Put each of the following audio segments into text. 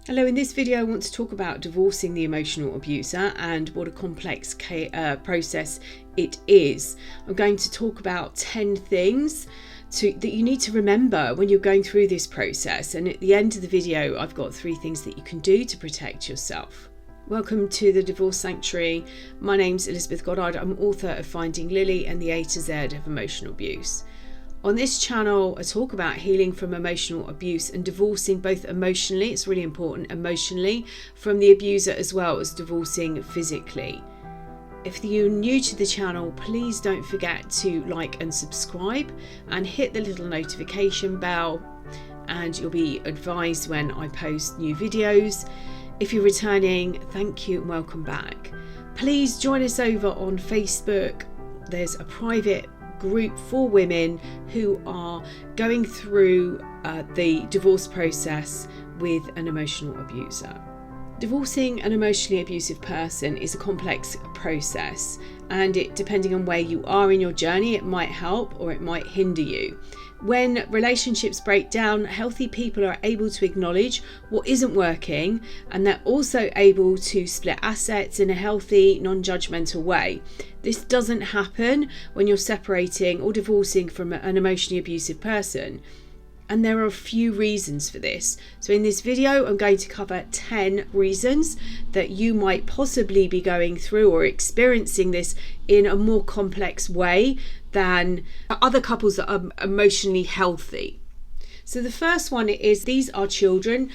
Hello, in this video I want to talk about divorcing the emotional abuser and what a complex process it is. I'm going to talk about 10 things that you need to remember when you're going through this process, and at the end of the video I've got 3 things that you can do to protect yourself. Welcome to the Divorce Sanctuary. My name's Elizabeth Goddard. I'm author of Finding Lily and the A to Z of Emotional Abuse. On this channel, I talk about healing from emotional abuse and divorcing both emotionally, it's really important, emotionally, from the abuser, as well as divorcing physically. If you're new to the channel, please don't forget to like and subscribe and hit the little notification bell, and you'll be advised when I post new videos. If you're returning, thank you and welcome back. Please join us over on Facebook. There's a private group for women who are going through the divorce process with an emotional abuser. Divorcing an emotionally abusive person is a complex process, and depending on where you are in your journey, it might help or it might hinder you. When relationships break down, healthy people are able to acknowledge what isn't working, and they're also able to split assets in a healthy, non-judgemental way. This doesn't happen when you're separating or divorcing from an emotionally abusive person. And there are a few reasons for this. So in this video, I'm going to cover 10 reasons that you might possibly be going through or experiencing this in a more complex way than other couples that are emotionally healthy. So the first one is, these are children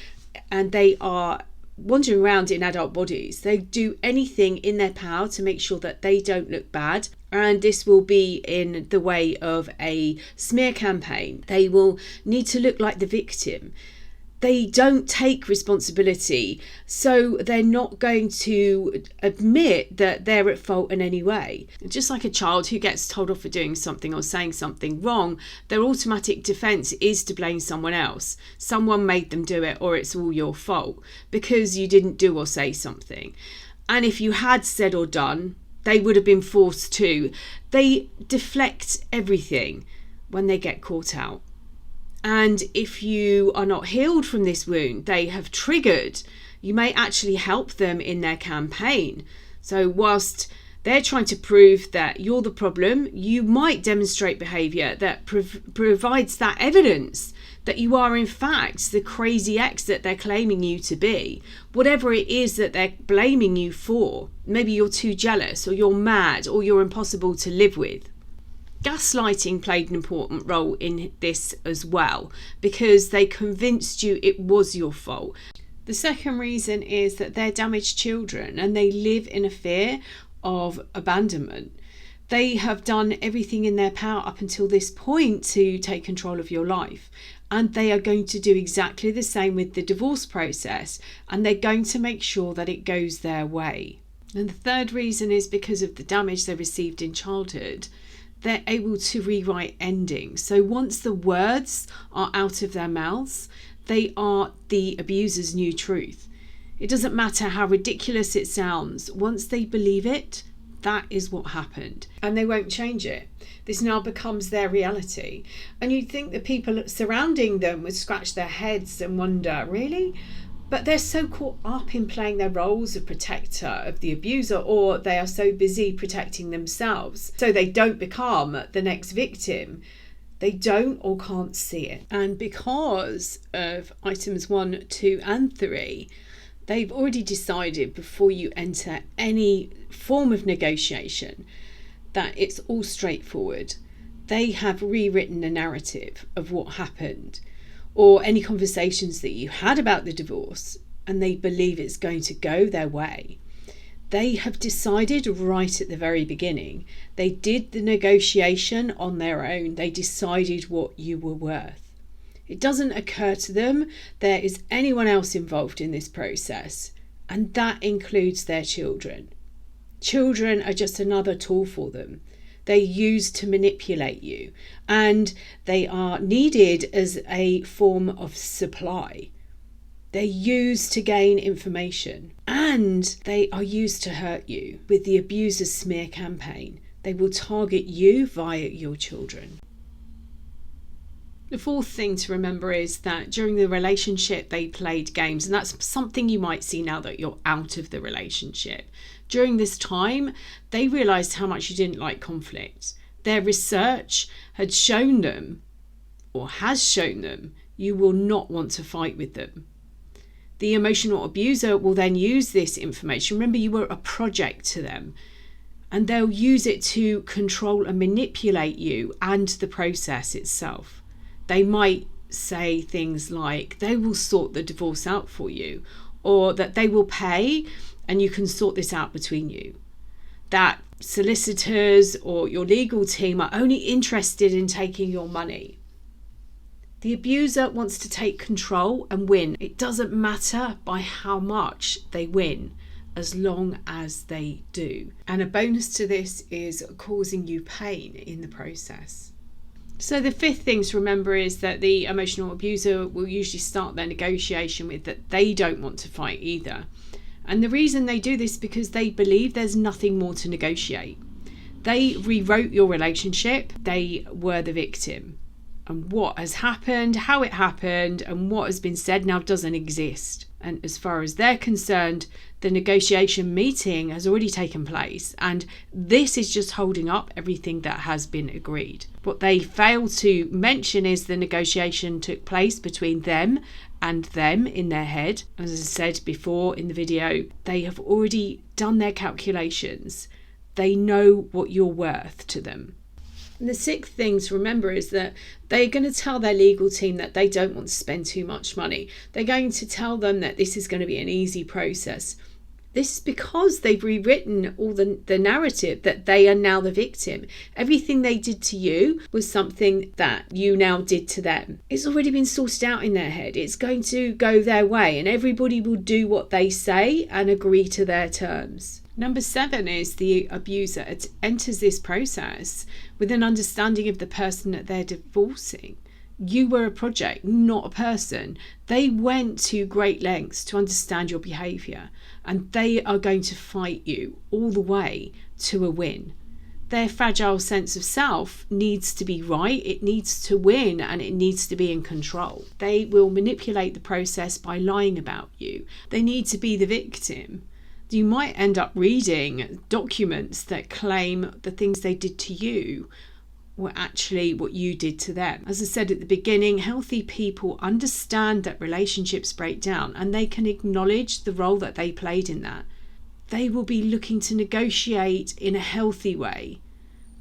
and they are wandering around in adult bodies. They do anything in their power to make sure that they don't look bad, and this will be in the way of a smear campaign. They will need to look like the victim. They don't take responsibility, so they're not going to admit that they're at fault in any way. Just like a child who gets told off for doing something or saying something wrong, their automatic defense is to blame someone else. Someone made them do it, or it's all your fault because you didn't do or say something. And if you had said or done, they would have been forced to. They deflect everything when they get caught out. And if you are not healed from this wound they have triggered, you may actually help them in their campaign. So whilst they're trying to prove that you're the problem, you might demonstrate behaviour that provides that evidence that you are in fact the crazy ex that they're claiming you to be. Whatever it is that they're blaming you for. Maybe you're too jealous, or you're mad, or you're impossible to live with. Gaslighting played an important role in this as well, because they convinced you it was your fault. The second reason is that they're damaged children and they live in a fear of abandonment. They have done everything in their power up until this point to take control of your life, and they are going to do exactly the same with the divorce process, and they're going to make sure that it goes their way. And the third reason is because of the damage they received in childhood. They're able to rewrite endings. So once the words are out of their mouths, they are the abuser's new truth. It doesn't matter how ridiculous it sounds. Once they believe it, that is what happened. And they won't change it. This now becomes their reality. And you'd think the people surrounding them would scratch their heads and wonder, really? But they're so caught up in playing their roles of protector of the abuser, or they are so busy protecting themselves so they don't become the next victim. They don't or can't see it. And because of items 1, 2 and 3, they've already decided before you enter any form of negotiation that it's all straightforward. They have rewritten the narrative of what happened, or any conversations that you had about the divorce, and they believe it's going to go their way. They have decided right at the very beginning. They did the negotiation on their own. They decided what you were worth. It doesn't occur to them there is anyone else involved in this process, and that includes their children. Children are just another tool for them. They're used to manipulate you, and they are needed as a form of supply. They're used to gain information, and they are used to hurt you with the abuser's smear campaign. They will target you via your children. The fourth thing to remember is that during the relationship they played games, and that's something you might see now that you're out of the relationship. During this time, they realised how much you didn't like conflict. Their research had shown them, or has shown them, you will not want to fight with them. The emotional abuser will then use this information. Remember, you were a project to them, and they'll use it to control and manipulate you and the process itself. They might say things like they will sort the divorce out for you, or that they will pay and you can sort this out between you. That solicitors or your legal team are only interested in taking your money. The abuser wants to take control and win. It doesn't matter by how much they win, as long as they do. And a bonus to this is causing you pain in the process. So the fifth thing to remember is that the emotional abuser will usually start their negotiation with that they don't want to fight either. And the reason they do this is because they believe there's nothing more to negotiate. They rewrote your relationship. They were the victim. And what has happened, how it happened, and what has been said now doesn't exist. And as far as they're concerned, the negotiation meeting has already taken place, and this is just holding up everything that has been agreed. What they fail to mention is the negotiation took place between them and them in their head. As I said before in the video, they have already done their calculations. They know what you're worth to them. And the sixth thing to remember is that they're going to tell their legal team that they don't want to spend too much money. They're going to tell them that this is going to be an easy process. This is because they've rewritten all the narrative that they are now the victim. Everything they did to you was something that you now did to them. It's already been sorted out in their head. It's going to go their way, and everybody will do what they say and agree to their terms. Number 7 is the abuser enters this process with an understanding of the person that they're divorcing. You were a project, not a person. They went to great lengths to understand your behaviour, and they are going to fight you all the way to a win. Their fragile sense of self needs to be right, it needs to win, and it needs to be in control. They will manipulate the process by lying about you. They need to be the victim. You might end up reading documents that claim the things they did to you were actually what you did to them. As I said at the beginning, healthy people understand that relationships break down, and they can acknowledge the role that they played in that. They will be looking to negotiate in a healthy way.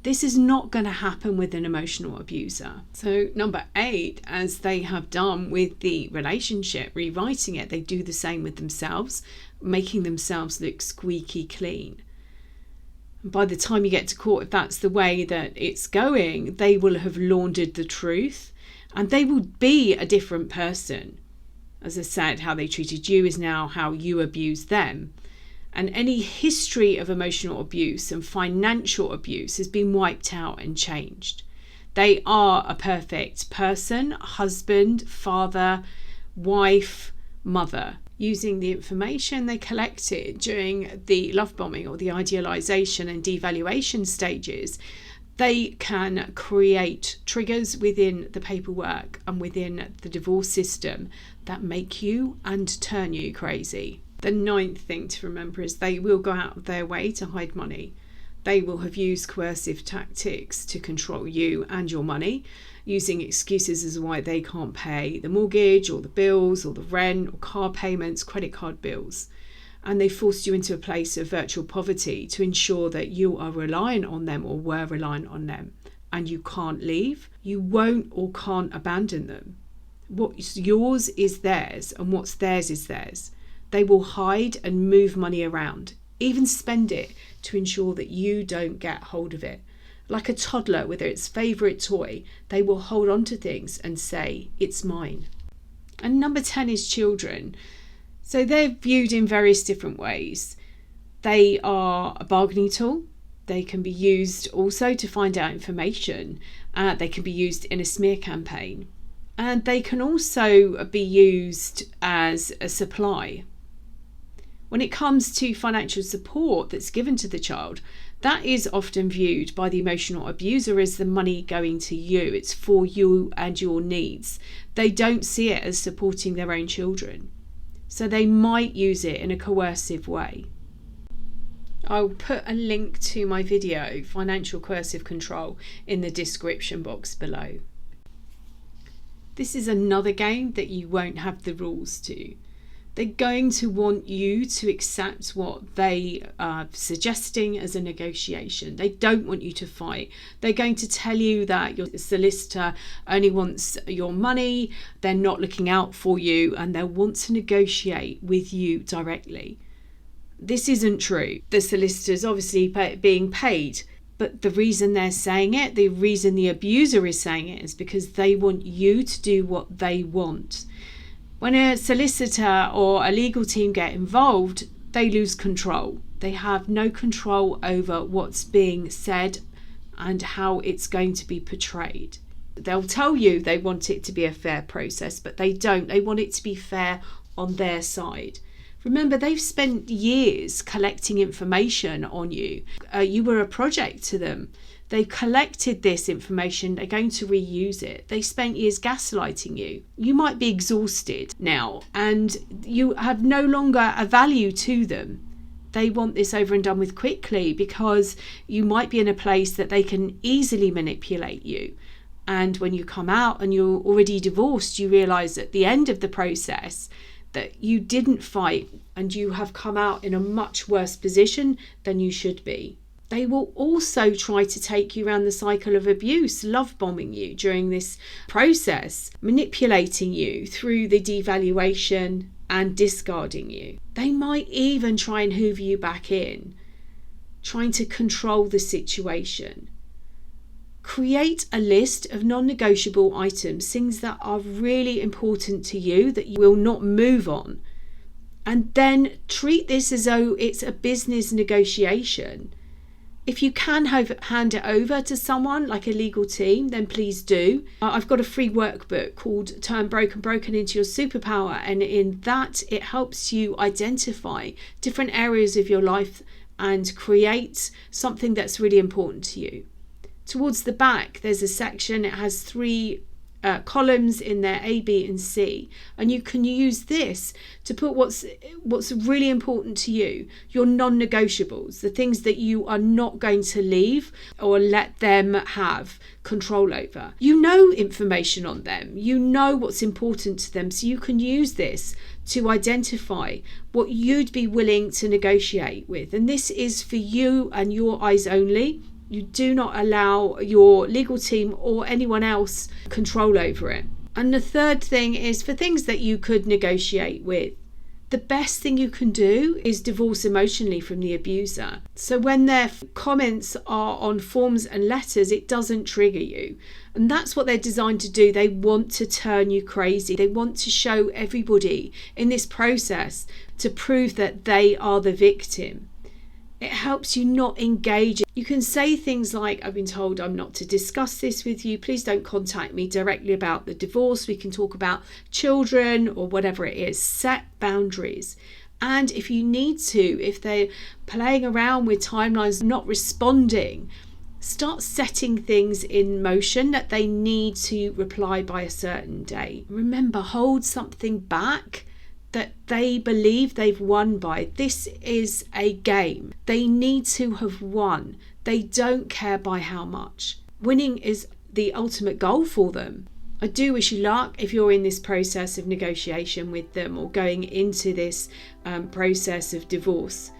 This is not going to happen with an emotional abuser. So number 8, as they have done with the relationship, rewriting it, they do the same with themselves, making themselves look squeaky clean. And by the time you get to court, if that's the way that it's going, they will have laundered the truth and they will be a different person. As I said, how they treated you is now how you abused them. And any history of emotional abuse and financial abuse has been wiped out and changed. They are a perfect person, husband, father, wife, mother. Using the information they collected during the love bombing or the idealization and devaluation stages, they can create triggers within the paperwork and within the divorce system that make you and turn you crazy. The 9th thing to remember is they will go out of their way to hide money. They will have used coercive tactics to control you and your money, using excuses as to why they can't pay the mortgage or the bills or the rent or car payments, credit card bills. And they forced you into a place of virtual poverty to ensure that you are reliant on them or were reliant on them. And you can't leave. You won't or can't abandon them. What's yours is theirs, and what's theirs is theirs. They will hide and move money around, even spend it to ensure that you don't get hold of it. Like a toddler with its favourite toy, they will hold on to things and say, it's mine. And number 10 is children. So they're viewed in various different ways. They are a bargaining tool. They can be used also to find out information. They can be used in a smear campaign. And they can also be used as a supply. When it comes to financial support that's given to the child, That is often viewed by the emotional abuser as the money going to you. It's for you and your needs. They don't see it as supporting their own children. So they might use it in a coercive way. I'll put a link to my video, Financial Coercive Control, in the description box below. This is another game that you won't have the rules to. They're going to want you to accept what they are suggesting as a negotiation. They don't want you to fight. They're going to tell you that your solicitor only wants your money, they're not looking out for you, and they'll want to negotiate with you directly. This isn't true. The solicitor's obviously being paid, but the reason they're saying it, the reason the abuser is saying it, is because they want you to do what they want. When a solicitor or a legal team get involved, they lose control. They have no control over what's being said and how it's going to be portrayed. They'll tell you they want it to be a fair process, but they don't. They want it to be fair on their side. Remember, they've spent years collecting information on you. You were a project to them. They've collected this information. They're going to reuse it. They spent years gaslighting you. You might be exhausted now and you have no longer a value to them. They want this over and done with quickly because you might be in a place that they can easily manipulate you. And when you come out and you're already divorced, you realise at the end of the process that you didn't fight and you have come out in a much worse position than you should be. They will also try to take you around the cycle of abuse, love bombing you during this process, manipulating you through the devaluation and discarding you. They might even try and hoover you back in, trying to control the situation. Create a list of non-negotiable items, things that are really important to you that you will not move on. And then treat this as though it's a business negotiation. If you can hand it over to someone like a legal team, then please do. I've got a free workbook called Turn Broken into Your Superpower, and in that it helps you identify different areas of your life and create something that's really important to you. Towards the back there's a section, it has 3 columns in there, A, B and C, and you can use this to put what's really important to you, your non-negotiables, the things that you are not going to leave or let them have control over. You know information on them, you know what's important to them, so you can use this to identify what you'd be willing to negotiate with. And this is for you and your eyes only. You do not allow your legal team or anyone else control over it. And the third thing is for things that you could negotiate with. The best thing you can do is divorce emotionally from the abuser. So when their comments are on forms and letters, it doesn't trigger you. And that's what they're designed to do. They want to turn you crazy. They want to show everybody in this process to prove that they are the victim. It helps you not engage. You can say things like, I've been told I'm not to discuss this with you. Please don't contact me directly about the divorce. We can talk about children or whatever it is. Set boundaries. And if you need to, if they're playing around with timelines, not responding, start setting things in motion that they need to reply by a certain day. Remember, hold something back that they believe they've won by. This is a game. They need to have won. They don't care by how much. Winning is the ultimate goal for them. I do wish you luck if you're in this process of negotiation with them or going into this process of divorce.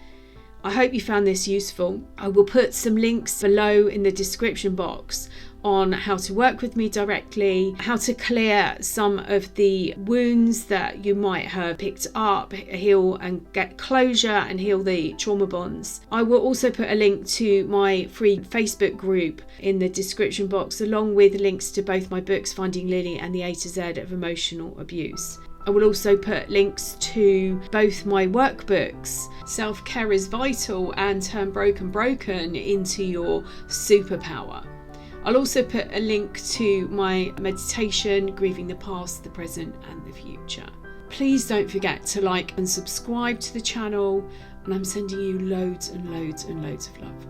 I hope you found this useful. I will put some links below in the description box on how to work with me directly, how to clear some of the wounds that you might have picked up, heal and get closure and heal the trauma bonds. I will also put a link to my free Facebook group in the description box, along with links to both my books, Finding Lily and the A to Z of Emotional Abuse. I will also put links to both my workbooks, Self-Care is Vital and Turn Broken into Your Superpower. I'll also put a link to my meditation, Grieving the Past, the Present and the Future. Please don't forget to like and subscribe to the channel, and I'm sending you loads and loads and loads of love.